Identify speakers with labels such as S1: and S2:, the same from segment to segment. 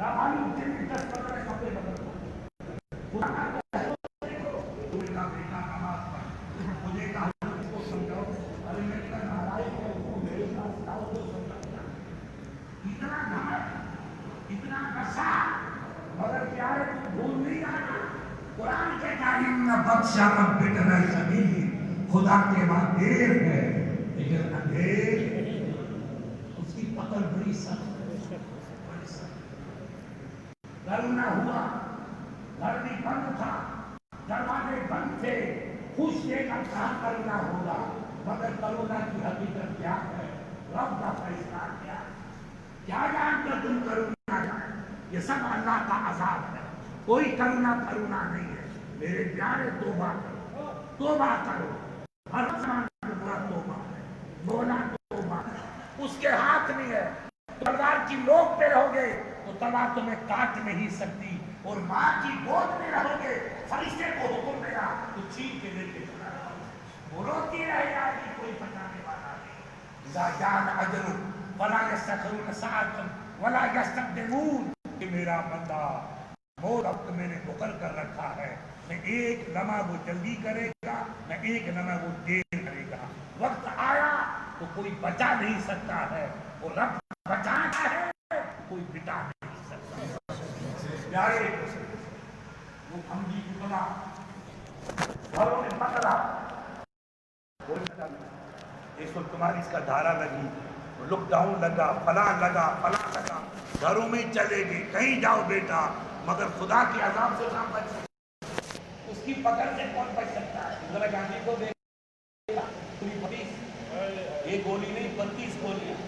S1: معلوم تیری 10-15 کپڑے بدل دو. خدا کا بیٹا نماز پڑھ, مجھے کہا اس کو سمجھاؤ, ارے میں اتنا ناراض ہوں, میرے ساتھ جاؤ تو سمجھا. اتنا گھمنڈ, اتنا غصہ, مگر پیارے تو بھول نہیں آنا. قرآن کے تعلیم میں بخشا رب بن سبیل, خدا کے وہاں دیر ہے لیکن اندھیر. اس کی پکڑ بڑی سخت ہے, بڑی سخت. کرونا ہوا, گھر بھی بند تھا, دروازے بند تھے, خوش دے کر کہاں کرونا ہوگا, مگر کرونا کی حقیقت کیا ہے, رب کا فیصلہ کیا ہے. کیا جان کر تم کرونا جائے, یہ سب اللہ کا عذاب ہے. کوئی کرونا نہیں ہے. میرے پیارے توبہ کرو, توبہ کرو, ہر زمان کا توبہ ہے, بولا توبہ ہے, اس کے ہاتھ میں ہے. تلوار کی نوک پہ رہو گے تو تلوار تمہیں کاٹ نہیں سکتی, اور ماں کی گود میں رہو گے, فرشتے کو حکم دے گا تو چھین کے لے کے چلا رہا ہوں, وہ روتی رہے گا کہ کوئی بچانے والا نہیں. اذا جاء اجل فلا یستأخرون ساعة ولا یستقدمون, کہ میرا بندہ وہ وقت میں نے مقرر کر رکھا ہے, نہ ایک لمحہ وہ جلدی کرے گا, نہ ایک لمحہ وہ دیر کرے گا. وقت آیا تو کوئی بچا نہیں سکتا ہے, وہ رب بچانا ہے, کوئی بٹا نہیں سکتا. پیارے وہ ہمدی کی بنا گھروں میں پکڑا, اس وقت تمہاری اس کا دھارا لگی, لک ڈاؤن لگا, فلاں لگا, گھروں میں چلے گئے, کہیں جاؤ بیٹا, مگر خدا کے عذاب سے کہاں بچ سکتا, اس کی پکڑ سے کون بچ سکتا ہے. اندرا گاندھی کو دیکھا, ایک گولی نہیں 32 گولیاں,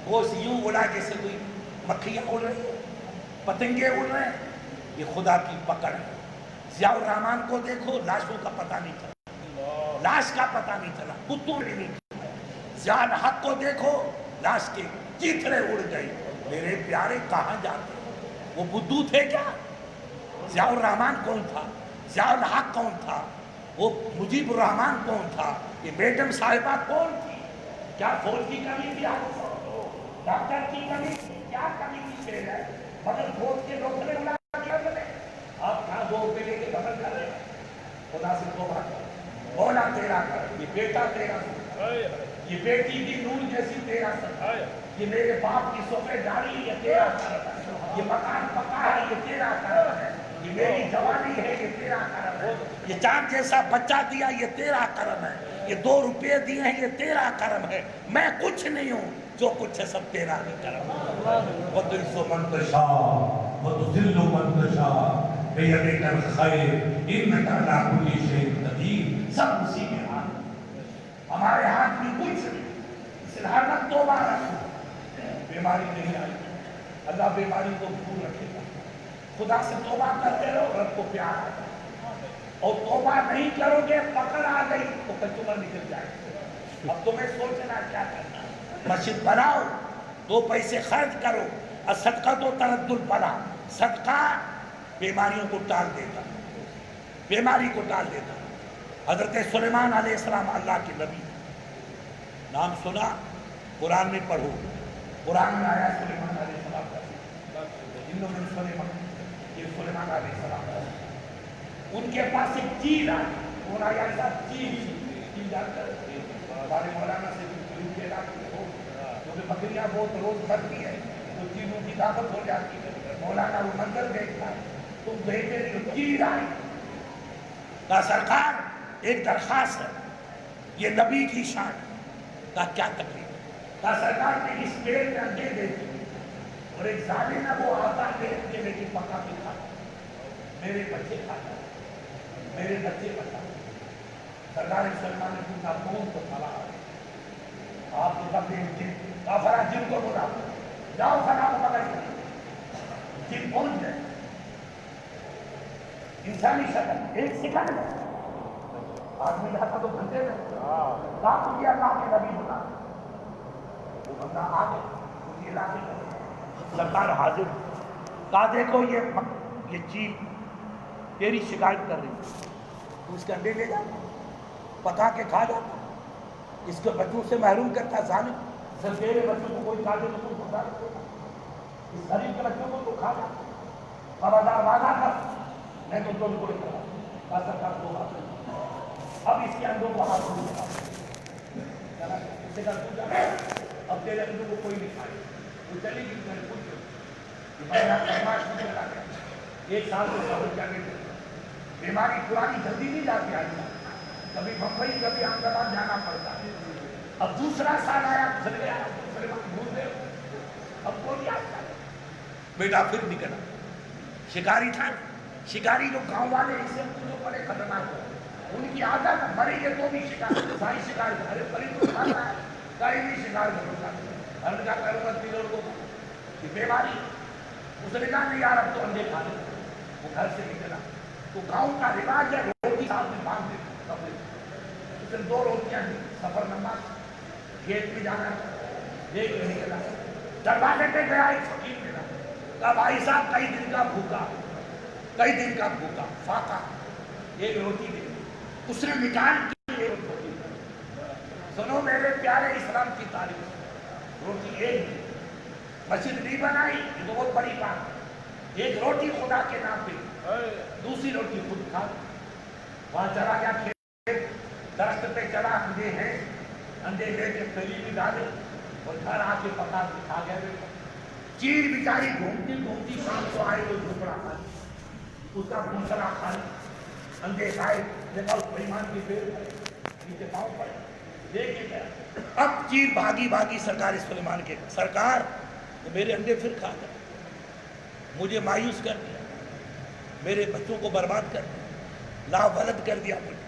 S1: وہ یوں اڑا جیسے کوئی مکھیاں اڑ رہی ہیں, پتنگے اڑ رہے ہیں. یہ خدا کی پکڑ ہے. ضیاء الرحمان کو دیکھو, لاشوں کا پتہ نہیں چلا, لاش کا پتہ نہیں چلا, کتوں نے نہیں کیا. ضیاء الحق کو دیکھو, لاش کے چیتھڑے اڑ گئی. میرے پیارے کہاں جاتے, وہ بدھو تھے کیا؟ ضیاء الرحمان کون تھا, ضیاء الحق کون تھا, وہ مجیب الرحمان کون تھا, یہ بیگم صاحبہ کون تھی؟ کیا فوج کی کمی تھی, ڈاکٹر کی کمی تھی, کیا کمی کی شیر ہے, مگر فوج کے لوگ نے اڑا دیا. آپ کہاں 2 روپے لے کے دفن کر رہے ہیں. خدا سے توبہ کر, مولا تیرا کر, یہ بیٹا تیرا کر, یہ بیٹی کی نور جیسی تیرا کر, یہ میرے باپ کی سفید داڑھی یہ تیرا کرم ہے, یہ مکان پکا ہے یہ تیرا کرم ہے, یہ میری جوانی ہے یہ تیرا کرم ہے, یہ چاند جیسا بچہ دیا یہ تیرا کرم ہے, یہ 2 روپے دیے ہیں یہ تیرا کرم ہے. میں کچھ نہیں ہوں, جو کچھ ہے سب تیرا ہی کرم ہے. وَتُعِزُّ مَن تَشَاءُ وَتُذِلُّ مَن تَشَاءُ بِيَدِكَ الْخَيْرُ إِنَّكَ عَلَىٰ كُلِّ شَيْءٍ قَدِيرٌ. سب اسی کے ہاتھ, ہمارے ہاتھ میں کچھ نہیں. اس لیے ہر وقت توبہ رکھو. بیماری نہیں آئی, اللہ بیماری کو دور رکھے گا. خدا سے توبہ کرتے رہو, رب کو پیار آتا ہے. اور توبہ نہیں کرو گے, پکڑ آ گئی تو کچوبر نکل جائے گا. اب تمہیں سوچنا کیا کرنا. مسجد بناؤ, 2 پیسے خرچ کرو, اور صدقہ تو ترد البلا, صدقہ بیماریوں کو ٹال دیتا, بیماری کو ٹال دیتا. حضرت سلیمان علیہ السلام اللہ کے نبی, نام سنا, قرآن میں پڑھو, قرآن میں آیا سلیمان علیہ السلام کا, انہوں نے سلیمان, یہ سلیمان علیہ السلام کا, ان کے پاس ایک چیل آئی. انہوں نے آیا صاحب چیل جا کر ہمارے مولانا سے ان کے علاقے ہو, کیونکہ بکریاں بہت روز بھرتی ہے تو چیلوں کی دعوت ہو جاتی ہے. مولانا وہ منظر دیکھتا ہے, تم بھیجے جو چیل آئی. کہا سرکار ایک درخواست ہے, یہ نبی کی شان. کہا کیا تکلیف؟ کہا سرکار نے اس پیڑ میں انڈے دیکھے, اور ایک ظالم ہے وہ آتا دیکھ کے میری پکا کے کھاتا, میرے بچے کھاتا, میرے بچے بچا. سرکار سلمان نے پوچھا کون تو کھلا, آپ کو کب دیں, کہا فلاں جن کو بولا, جاؤ فلاں کو پکڑ کر. جن پہنچ گئے, انسانی شکل, 1 سیکنڈ میں آدمی جاتا تو گھنٹے میں. کہا تجھے اللہ کے نبی بنا, وہ بندہ آ گئے اس علاقے میں. سرکار حاضر, کہا دیکھو یہ چیل تیری شکایت کر رہی ہے, تو اس کے انڈے لے جاتا, پکا کے کھا جاتا, اس کے بچوں سے محروم کرتا ظالم. صرف تیرے بچوں کو کوئی کاٹے تو تم خدا اس غریب کے بچوں کو تو کھا جا خبردار وعدہ کر میں تو تم کو نہیں سرکار دو بات اب اس کے اندروں کو ہاتھ نہیں اب تیرے اندروں کو کوئی نہیں کھائے وہ چلے گی میں پوچھ ایک سال سے صبر کرنے کے بیماری پرانی جلدی نہیں جاتی آئی کبھی بمبئی کبھی احمد آباد جانا پڑتا ہے اب دوسرا سال آیا چل گیا بھول گئے اب کوئی یاد کر بیٹا پھر نکلا شکاری تھا شکاری جو گاؤں والے اسے جو بڑے خطرناک ہو ان کی عادت مرے گے تو بھی شکار ساری شکار ارے پری تو کھاتا ہے کہیں بھی شکار کرتا ہر کا کروں تینوں کو بیماری اس نے کہا نہیں یار اب تو انڈے کھا لے وہ گھر سے نکلا تو گاؤں کا رواج ہے روٹی ساتھ میں باندھ دے اس نے 2 روٹیاں دی سفر نماز کھیت میں جانا دیکھ کے نکلا دروازے پہ گیا ایک فقیر ملا کہا بھائی صاحب کئی دن کا بھوکا فاقہ ایک روٹی دے اس نے نکال کی ایک روٹی سنو میرے پیارے اسلام کی تعریف روٹی ایک مسجد نہیں بنائی یہ تو بہت بڑی بات ایک روٹی خدا کے نام پہ دوسری روٹی خود کھا وہاں چلا گیا کھیت درخت پہ چلا انڈے لے کے تلی میں ڈالے اور گھر آ کے پکا کے کھا گیا چیر بیچاری گھومتی شام کو آئے وہ جھوپڑا کھا اس کا گھونسلا کھا انڈے کھائے دیکھا اس بےمان کی پیر نیچے پاؤں پڑے دیکھے گیا اب چیر بھاگی سرکار سلیمان کے سرکار تو میرے انڈے پھر کھا گئے مجھے مایوس کر دیا میرے بچوں کو برباد کر دیا لا ولد کر دیا مجھے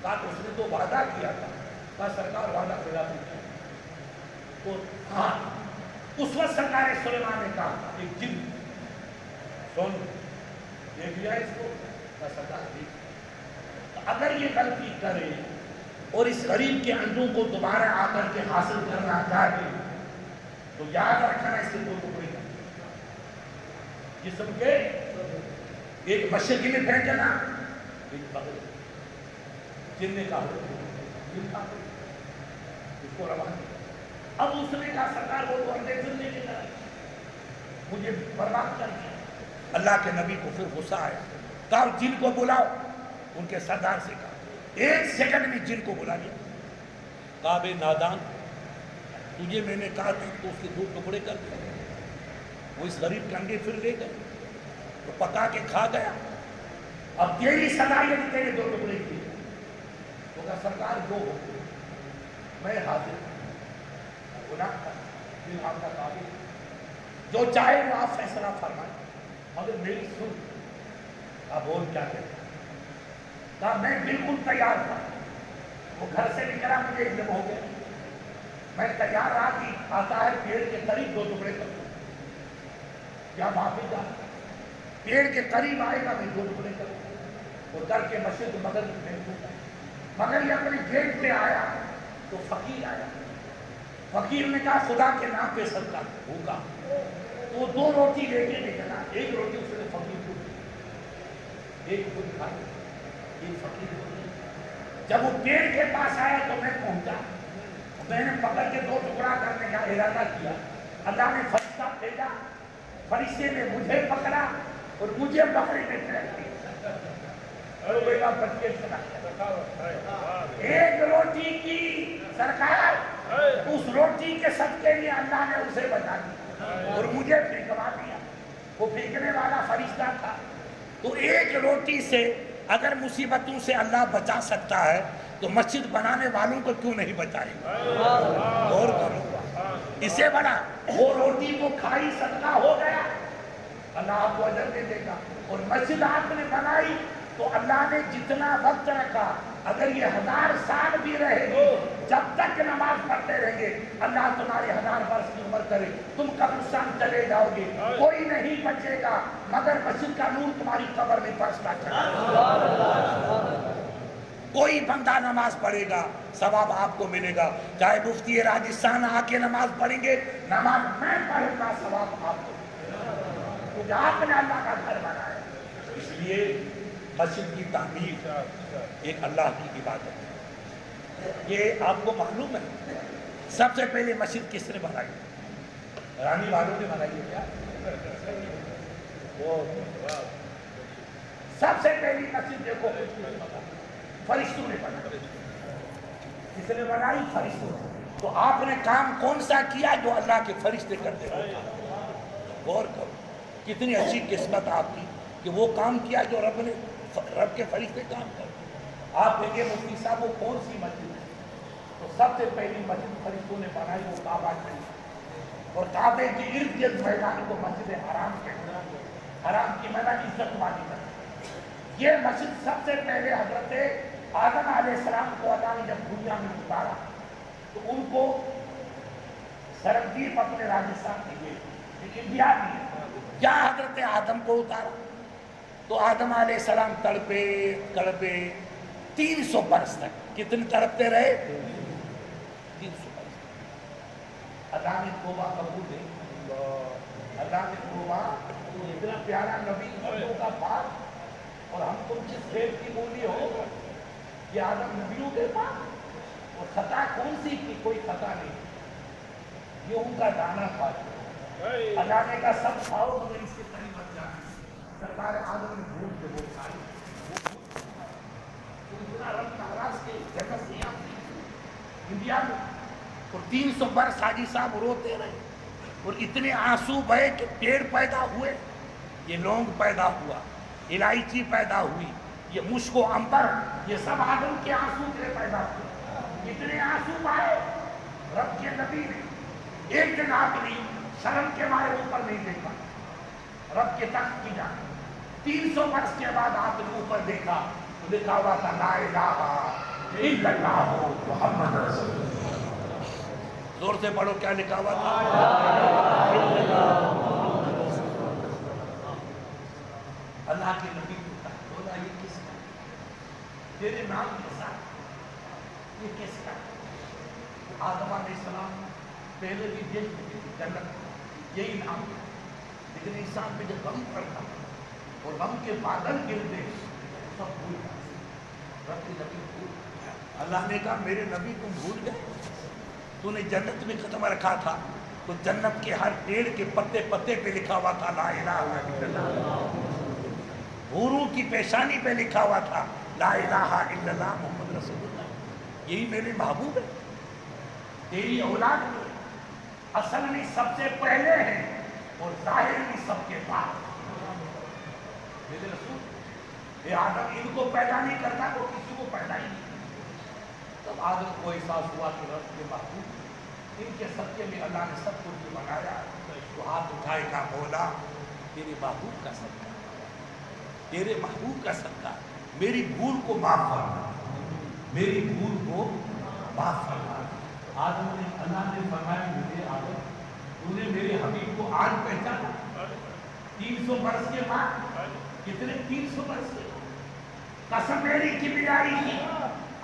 S1: کہا اس نے تو وعدہ کیا تھا کہا سرکار وعدہ خلاف نہیں کیا تو ہاں اس وقت سرکار سلیمان نے کہا ایک جن سن دیکھ لیا اس کو کہا سرکار دیکھ اگر یہ غلطی کرے اور اس غریب کے انڈوں کو دوبارہ آ کر کے حاصل کرنا چاہے تو یاد رکھنا اس سے 2 ٹکڑے جسم کے ایک مشرقی میں پھینکنا ایک بغل جن نے کہا اس کو روانہ اب اس نے کہا سرکار وہ تو انڈے پھر لے کے جائے مجھے برباد کر دیا اللہ کے نبی کو پھر غصہ آیا کہا جن کو بلاؤ ان کے سردار سے کہا 1 سیکنڈ میں جن کو بلا لیا کہا بے نادان تجھے میں نے کہا تھا تو اس کے 2 ٹکڑے کر دیا وہ اس غریب کے انڈے پھر لے گئے تو پکا کے کھا گیا اب تیری سزا یہ تیرے 2 ٹکڑے کی تو کہا سرکار جو ہو میں حاضر گناہ کا دل آپ کا قابل جو چاہے وہ آپ فیصلہ فرمائیں مگر میری سن آپ بول کیا کہتے کہا میں بالکل تیار تھا وہ گھر سے نکلا مجھے علم ہو گیا میں تیار رہا کہ آتا ہے پیڑ کے قریب 2 ٹکڑے کر دوں کیا معافی جا پیڑ کے قریب آئے گا میں 2 ٹکڑے کروں وہ کر کے مشرق مغرب میں مگر یہ اپنے گیٹ پہ آیا تو فقیر آیا فقیر نے کہا خدا کے نام پہ صدقہ بھوکا تو وہ 2 روٹی لے کے نکلا ایک روٹی اس نے فقیر کو ایک خود کھائی ایک فقیر کو جب وہ پیڑ کے پاس آیا تو میں پہنچا میں نے پکڑ کے 2 ٹکڑا کرنے کا ارادہ کیا اللہ نے فرشتہ بھیجا فرشتے نے مجھے پکڑا اور مجھے بکری میں ٹریک کیا اور بیٹا بچے چلا ایک روٹی کی سرکار اس روٹی کے صدقے میں اللہ نے اسے بچا دیا اور مجھے پھینکوا دیا وہ پھینکنے والا فرشتہ تھا تو ایک روٹی سے اگر مصیبتوں سے اللہ بچا سکتا ہے تو مسجد بنانے والوں کو کیوں نہیں بچائے گا غور کرو اسے بڑا وہ روٹی کو کھائی صدقہ ہو گیا اللہ آپ کو اجر دے دے گا اور مسجد آپ نے بنائی تو اللہ نے جتنا وقت رکھا اگر یہ 1000 سال بھی رہے گی جب تک نماز پڑھتے رہیں گے اللہ تمہارے 1000 برس کی عمر کرے تم قبرستان چلے جاؤ گے کوئی نہیں بچے گا مگر مسجد کا نور تمہاری قبر میں پہنچتا چلا کوئی بندہ نماز پڑھے گا ثواب آپ کو ملے گا چاہے مفتی راجستھان آ کے نماز پڑھیں گے نماز میں پڑھوں گا ثواب آپ کو کیونکہ آپ نے اللہ کا گھر بنایا اس لیے مسجد کی تعمیر ایک اللہ کی عبادت ہے یہ آپ کو معلوم ہے سب سے پہلے مسجد کس نے بنائی؟ رانی والوں نے بنائی ہے کیا؟ سب سے پہلی مسجد دیکھو فرشتوں نے بنائی. کس نے بنائی؟ فرشتوں نے. تو آپ نے کام کون سا کیا جو اللہ کے فرشتے کرتے ہوتے؟ غور کرو کتنی اچھی قسمت آپ کی کہ وہ کام کیا جو رب کے فرشتے کام کرتے. آپ کہیں گے مفتی صاحب وہ کون سی مسجد ہے؟ تو سب سے پہلی مسجد فرشتوں نے بنائی وہ کعبہ شریف، اور کعبے کے ارد گرد میدان کو مسجد حرام کہتے ہیں. حرام کی میدان عزت والی مسجد. یہ مسجد سب سے پہلے حضرت آدم علیہ السلام کو اللہ نے جب دنیا میں اتارا تو ان کو سربجیت اپنے راجستھان میں گئے انڈیا میں کیا حضرت آدم کو اتارا تو آدم علیہ السلام تڑپے 300 برس تک. کتنے تڑپتے رہے؟ 300 برس. اللہ نے توبہ قبول دے. اللہ نے توبہ، اتنا پیارا نبی نبیوں کا پاک، اور ہم تم جس خیر کی بولی ہو یہ آدم نبیوں کے پاس، اور خطا کون سی کی؟ کوئی خطا نہیں. گیہوں کا دانہ کھاتے اللہ نے کہا سب کھاؤ مگر اس کے قریب مت جانا. سرکار آدم نے بھول کے وہ کھائی. اتنا رب ناراض کے جگہ سے انڈیا میں، اور 300 برس حاجی صاحب روتے رہے، اور اتنے آنسو بہے کہ پیڑ پیدا ہوئے، یہ لونگ پیدا ہوا، الائچی پیدا ہوئی، یہ مشک و عنبر، یہ سب آدم کے آنسو سے پیدا ہوئے. اتنے آنسو بہے رب کے نبی نے ایک دن آخری شرم کے مارے اوپر نہیں دیکھا رب کے تخت کی جانب. 300 برس کے بعد آپ نے اوپر دیکھا تو لکھا ہوا تھا لا الہ الا اللہ محمد رسول اللہ. زور سے پڑھو کیا لکھا ہوا تھا؟ اللہ کے نبی کو بولا یہ کس کا؟ تیرے نام کے ساتھ یہ کس کا؟ آدم علیہ السلام پہلے بھی دیکھ جنت یہی نام ہے، لیکن انسان پہ جب غم پڑتا اور غم کے بادل گرتے سب بھول جاتے. رب کے نبی بھول. اللہ نے کہا میرے نبی تم بھول گئے؟ تو نے جنت میں قدم رکھا تھا تو جنت کے ہر پیڑ کے پتے پتے پہ لکھا ہوا تھا لا الہ الا اللہ. حوروں کی پیشانی پہ لکھا ہوا تھا لا الہ الا اللہ محمد رسول اللہ. یہی میرے محبوب ہے. تیری اولاد میں اصل میں سب سے پہلے ہے اور ظاہر میں سب کے بعد. میرے رسول یہ آدم ان کو پیدا نہیں کرتا تو کسی کو پیدا ہی نہیں. تب آدم کو احساس ہوا کہ رب کے محبوب ان کے صدقے میں اللہ نے سب کچھ بنایا. تو ہاتھ اٹھائے کا مولا تیرے محبوب کا صدقہ، تیرے محبوب کا صدقہ میری بھول کو معاف فرما، میری بھول کو معاف فرما. آدم نے اللہ نے فرمایا میرے آدم تو نے میرے حبیب کو آج پہچانا 300 برس کے بعد. کتنے 300 برس کے قسم میری کبریائی کی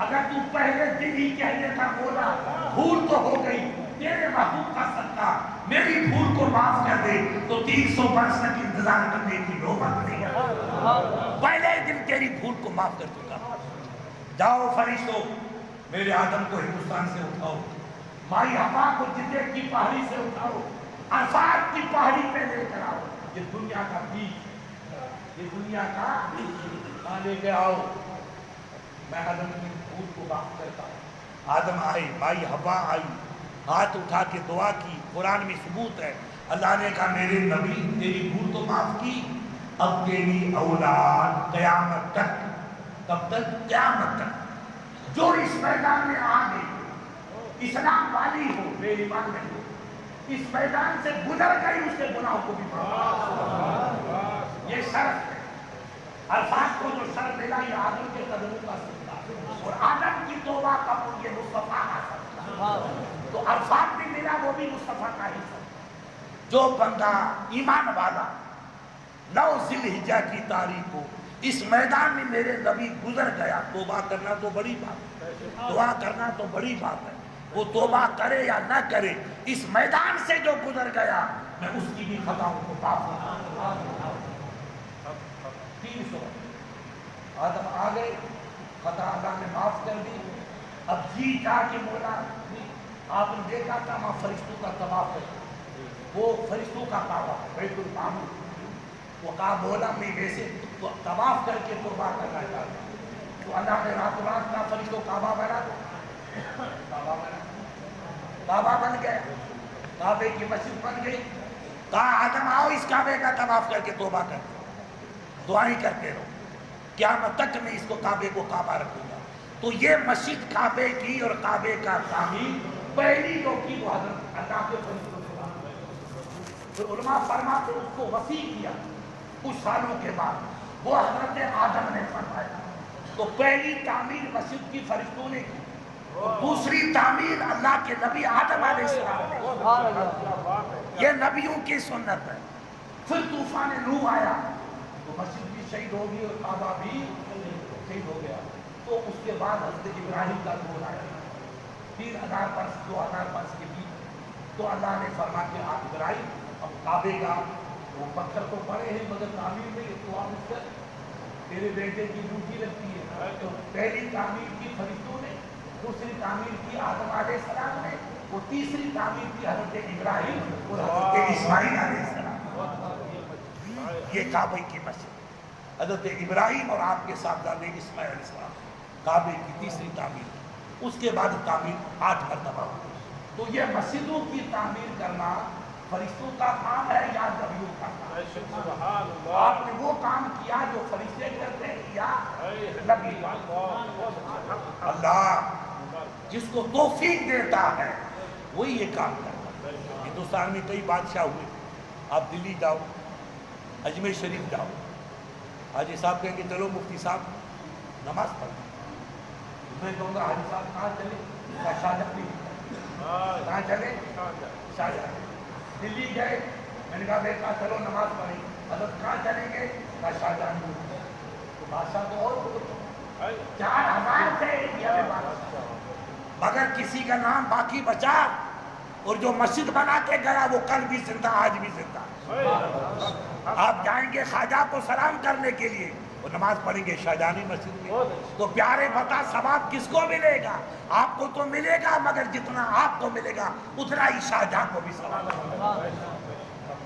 S1: اگر تو پہلے دن ہی کہنے کا بولا بھول تو ہو گئی، تیرے محبوب کا صدقہ میری بھول کو معاف کر دے تو 300 برس تک انتظار کرنے کی نوبت نہیں ہے. پہلے دن تیری بھول کو معاف کر چکا. جاؤ فرشتوں میرے آدم کو ہندوستان سے اٹھاؤ، مائی حوا کو جدے کی پہاڑی سے اٹھاؤ، عرفات کی پہاڑی پہ لے کر آؤ. یہ دنیا کا بیج، یہ دنیا کا لے کے آؤ. میں آدم کی بھول کو معاف کرتا ہوں. آدم آئے، مائی حوا آئی، ہاتھ اٹھا کے دعا کی. قرآن میں ثبوت ہے. اللہ نے کہا میرے نبی تیری بھول تو معاف کی، اب تیری اولاد قیامت تک، کب تک؟ قیامت تک جو اس میدان میں آ گئی اسلام والی ہو بے ایمان نہیں ہو، اس میدان سے گزر گئی اس کے گناہوں کو بھی معاف. یہ شرط ہے. عرفات کو جو شرط ملا یہ آدم کے قدموں کا صدقہ، اور آدم کی توبہ قبول یہ مصطفیٰ کا صدقہ. تو عرفات بھی ملا وہ بھی مصطفیٰ کا ہی صدقہ. جو بندہ ایمان والا 9 ذی الحجہ کی تاریخ کو اس میدان میں میرے نبی گزر گیا، توبہ کرنا تو بڑی بات ہے، دعا کرنا تو بڑی بات ہے. وہ توبہ کرے یا نہ کرے اس میدان سے جو گزر گیا میں اس کی بھی خطاؤں کو معاف کرتا ہوں. 300 آدم آ گئے، خطا اللہ نے معاف کر دی. اب جی جا کے مولا آپ نے دیکھا تھا وہاں فرشتوں کا طواف ہے، وہ فرشتوں کا کعبہ بیت المعمور، وہ کہا بولا میں ویسے طواف کر کے قربان کرنا چاہتا ہوں، تو اللہ نے رات رات کا فرشتوں کعبہ بنا دو، کعبہ بن گیا، کعبے کی مسجد بن گئی، کہا آدم آؤ اس کعبے کا طواف کر کے توبہ کر دعائیں کرتے رہو، قیامت تک میں اس کو کعبے کو کعبہ رکھوں گا۔ تو یہ مسجد کعبے کی اور کعبے کا تعمیر پہلی جو کی وہ حضرت اللہ کے فرشتوں سے، پھر علماء فرماتے اس کو وسیع کیا کچھ سالوں کے بعد وہ حضرت آدم نے فرمایا، تو پہلی تعمیر مسجد کی فرشتوں نے کی، اور دوسری تعمیر اللہ کے نبی آدم علیہ السلام نے، یہ نبیوں کی سنت ہے۔ پھر طوفان نوح آیا تو مسجد بھی شہید ہو گئی اور کعبہ بھی شہید ہو گیا، تو اس کے بعد حضرت ابراہیم کا دور آیا 3000 برس 2000 برس کے بیچ، تو اللہ نے فرما کہ آپ ابراہیم اب کعبے کا وہ پتھر تو پڑے ہیں مگر تعمیر میں تو آپ اس پر تیرے بیٹے کی ڈیوٹی لگتی ہے، تو پہلی تعمیر کی فرشتوں نے، دوسری تعمیر کی آدم علیہ السلام نے، وہ تیسری تعمیر کی حضرت ابراہیم اور حضرت اسماعیل علیہ السلام۔ یہ کعبے کی مسجد حضرت ابراہیم اور آپ کے صاحبزادے اسماعیل علیہ السلام، کعبے کی تیسری تعمیر، اس کے بعد تعمیر 8 مرتبہ ہوئی۔ تو یہ مسجدوں کی تعمیر کرنا فرشتوں کا کام ہے یا نبیوں کا کام؟ آپ نے وہ کام کیا جو فرشتے کرتے ہیں یا نبی؟ اللہ جس کو توفیق دیتا ہے وہی یہ کام کرتا ہے۔ ہندوستان میں کئی بادشاہ ہوئے، آپ دلی جاؤ، اجمیر شریف جاؤ، حاجی صاحب کہیں گے چلو مفتی صاحب نماز پڑھیں، میں کہوں گا حاجی صاحب کہاں چلے؟ شاہجہاں، کہاں چلے؟ شاہجہاں۔ دلی گئے، میں نے کہا بیٹا چلو نماز پڑھیں، حضرت کہاں چلیں گے؟ شاہجہاں۔ تو بادشاہ تو اور 4000 سے انڈیا میں بادشاہ، مگر کسی کا نام باقی بچا، اور جو مسجد بنا کے گیا وہ کل بھی زندہ آج بھی زندہ۔ آپ جائیں گے خواجہ کو سلام کرنے کے لیے، وہ نماز پڑھیں گے شاہجہانی مسجد میں، تو پیارے بتا ثواب کس کو ملے گا؟ آپ کو تو ملے گا، مگر جتنا آپ کو ملے گا اتنا ہی شاہجہاں کو بھی ثواب ملے گا۔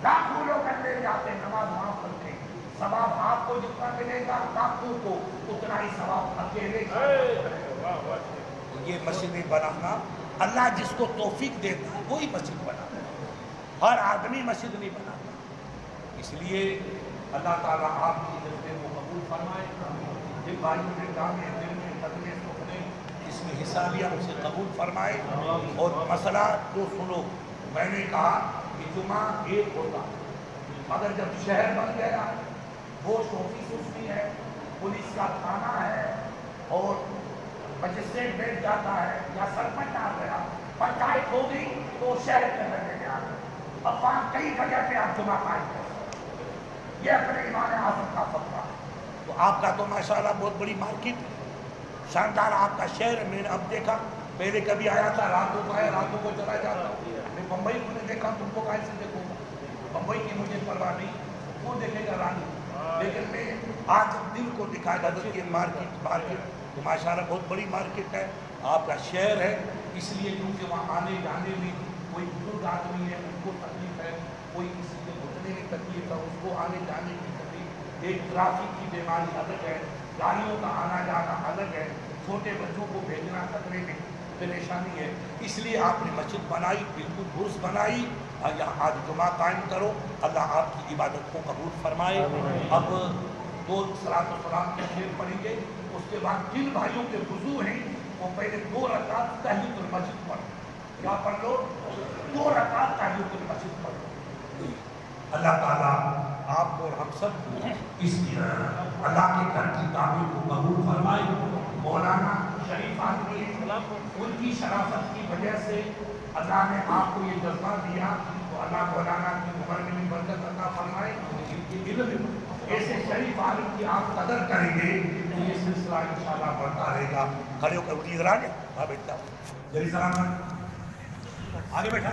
S1: لاکھوں لوگ اندر جاتے ہیں نماز وہاں پڑھتے ہیں، ثواب آپ کو جتنا ملے گا لاکھوں کو اتنا ہی ثواب اکیلے کا۔ یہ مسجدیں بنانا اللہ جس کو توفیق دیتا ہے وہی مسجد بناتا ہے، ہر آدمی مسجد نہیں بناتا۔ اس لیے اللہ تعالیٰ آپ کی عزتیں کو قبول فرمائے، جن بھائیوں نے کام دل میں قدمے سکھنے اس میں حصہ لیا اسے قبول فرمائے، اور مسئلہ جو سنو، میں نے کہا کہ جمعہ ایک ہوتا مگر جب شہر بن گیا، وہ آفس اس کی ہے، پولیس کا تھانہ ہے، اور مجسٹریٹ بیٹھ جاتا ہے یا سرپنچ آ گیا، پنچایت ہو گئی تو شہر کے لگے گیا۔ اب وہاں کئی جگہ پہ آپ جمعہ قائم کریں، یہ اپنے امام اعظم کا فتویٰ ہے۔ تو آپ کا تو ماشاءاللہ بہت بڑی مارکیٹ ہے، شاندار آپ کا شہر ہے۔ میں نے اب دیکھا، پہلے کبھی آیا تھا راتوں کو آیا راتوں کو چلا جاتا ہوں، میں بمبئی کو نے دیکھا، تم کو کہیں سے دیکھوں گا؟ بمبئی کی مجھے پرواہ نہیں، وہ دیکھے گا رانی، لیکن میں آج دل کو دکھایا حضرت کی مارکیٹ تو ماشاءاللہ بہت بڑی مارکیٹ ہے، آپ کا شہر ہے، اس لیے کیونکہ وہاں آنے جانے میں کوئی بزرگ آدمی ہے ان کو تکلیف ہے، کوئی کسی کے گھٹنے میں تکلیف ہے اس کو آنے جانے کی تکلیف، ایک ٹرافک کی بیماری الگ ہے، گاڑیوں کا آنا جانا الگ ہے، چھوٹے بچوں کو بھیجنا خطرے میں پریشانی ہے، اس لیے آپ نے مسجد بنائی، بالکل درست بنائی، یہاں آج جمعہ قائم کرو، اللہ آپ کی عبادت کو قبول فرمائے۔ اب 2 صلاۃ و سلام کے شعر پڑھیں گے، اس کے بعد جن بھائیوں کے وضو ہیں وہ پہلے 2 رکعت تحیۃ المسجد پڑھ لو، کیا پڑھ لو؟ 2 رکعت تحیۃ المسجد پڑھ لو۔ اللہ تعالیٰ آپ کو اور ہم سب کو اس اللہ کے گھر کی تعمیر کو قبول فرمائے۔ مولانا شریف آدمی ان کی شرافت کی وجہ سے اللہ نے آپ کو یہ جذبہ دیا، تو اللہ مولانا کی عمر میں بھی برکت عطا فرمائے، ان کی علم ایسے شریف عالم کی آپ قدر کریں گے تو یہ سلسلہ انشاءاللہ بڑھتا رہے گا۔ کھڑے ہو کر وزیر ادھر آ جائیں، ہاں بیٹھتا ہوں جری سلام آگے بیٹھا